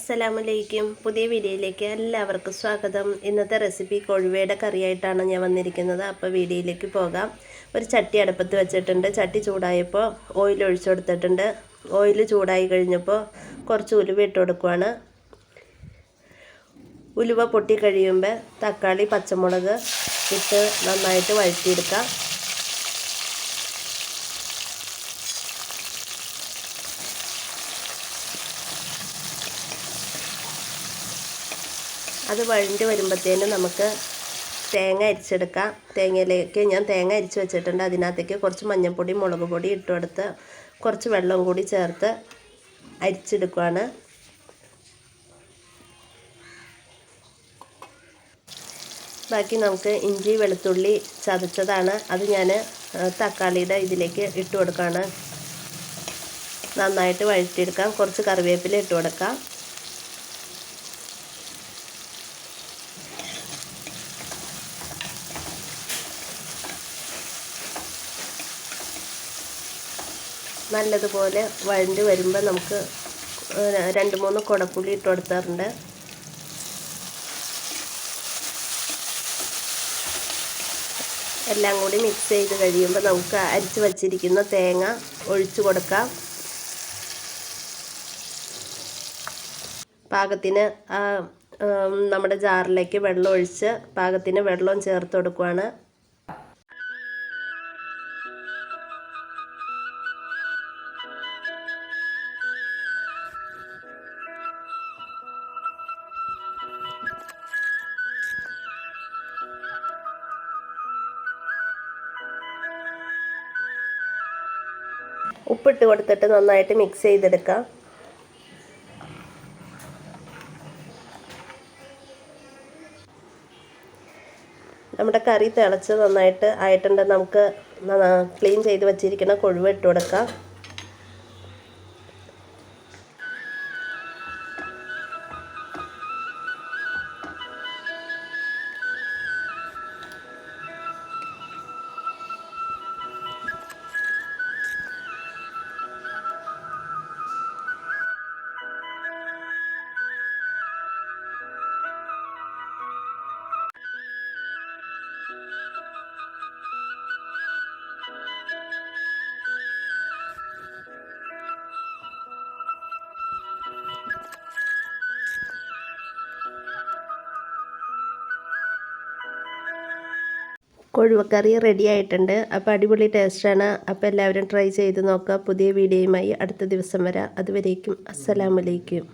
അസ്സലാമലൈക്കും. പുതിയ വീഡിയോയിലേക്ക് എല്ലാവർക്കും സ്വാഗതം. ഇന്നത്തെ റെസിപ്പി കൊഴുവയുടെ കറിയായിട്ടാണ് ഞാൻ വന്നിരിക്കുന്നത്. അപ്പോൾ വീഡിയോയിലേക്ക് പോകാം. ഒരു ചട്ടി അടുപ്പത്ത് വെച്ചിട്ടുണ്ട്. ചട്ടി ചൂടായപ്പോൾ ഓയിൽ ഒഴിച്ചു കൊടുത്തിട്ടുണ്ട്. ഓയിൽ ചൂടായി കഴിഞ്ഞപ്പോൾ കുറച്ച് ഉലുവ ഇട്ട് കൊടുക്കുവാണ്. ഉലുവ പൊട്ടി കഴിയുമ്പോൾ തക്കാളി, പച്ചമുളക് ഇട്ട് നന്നായിട്ട് വഴറ്റിയെടുക്കാം. അത് വഴണ്ടി വരുമ്പോഴത്തേനും നമുക്ക് തേങ്ങ അരിച്ചെടുക്കാം. തേങ്ങയിലേക്ക് ഞാൻ തേങ്ങ അരിച്ച് വെച്ചിട്ടുണ്ട്. അതിനകത്തേക്ക് കുറച്ച് മഞ്ഞൾപ്പൊടി, മുളക് പൊടി ഇട്ട് കൊടുത്ത് കുറച്ച് വെള്ളം കൂടി ചേർത്ത് അരിച്ചെടുക്കുകയാണ്. ബാക്കി നമുക്ക് ഇഞ്ചി, വെളുത്തുള്ളി ചതച്ചതാണ്. അത് ഞാൻ തക്കാളിയുടെ ഇതിലേക്ക് ഇട്ട് കൊടുക്കുകയാണ്. നന്നായിട്ട് വഴറ്റിയെടുക്കാം. കുറച്ച് കറിവേപ്പില ഇട്ട് കൊടുക്കാം. നല്ലതുപോലെ വഴണ്ടി വരുമ്പോൾ നമുക്ക് 2-3 കുടപ്പുളി ഇട്ട് കൊടുത്താറുണ്ട്. എല്ലാം കൂടി മിക്സ് ചെയ്ത് കഴിയുമ്പോൾ നമുക്ക് അരിച്ച് വച്ചിരിക്കുന്ന തേങ്ങ ഒഴിച്ചു കൊടുക്കാം. പാകത്തിന് നമ്മുടെ ജാറിലേക്ക് വെള്ളം ഒഴിച്ച് പാകത്തിന് വെള്ളം ചേർത്ത് കൊടുക്കുകയാണ്. ഉപ്പിട്ട് കൊടുത്തിട്ട് നന്നായിട്ട് മിക്സ് ചെയ്തെടുക്കാം. നമ്മുടെ കറി തിളച്ച് നന്നായിട്ട് ആയിട്ടുണ്ട്. നമുക്ക് ക്ലീൻ ചെയ്ത് വച്ചിരിക്കുന്ന കൊഴുവ ഇട്ട് കൊടുക്കാം. കൊഴുവക്കറി റെഡി ആയിട്ടുണ്ട്. അപ്പോൾ അടിപൊളി ടേസ്റ്റാണ്. അപ്പോൾ എല്ലാവരും ട്രൈ ചെയ്ത് നോക്കുക. പുതിയ വീഡിയോയുമായി അടുത്ത ദിവസം വരാം. അതുവരേക്കും അസ്സലാമലൈക്കും.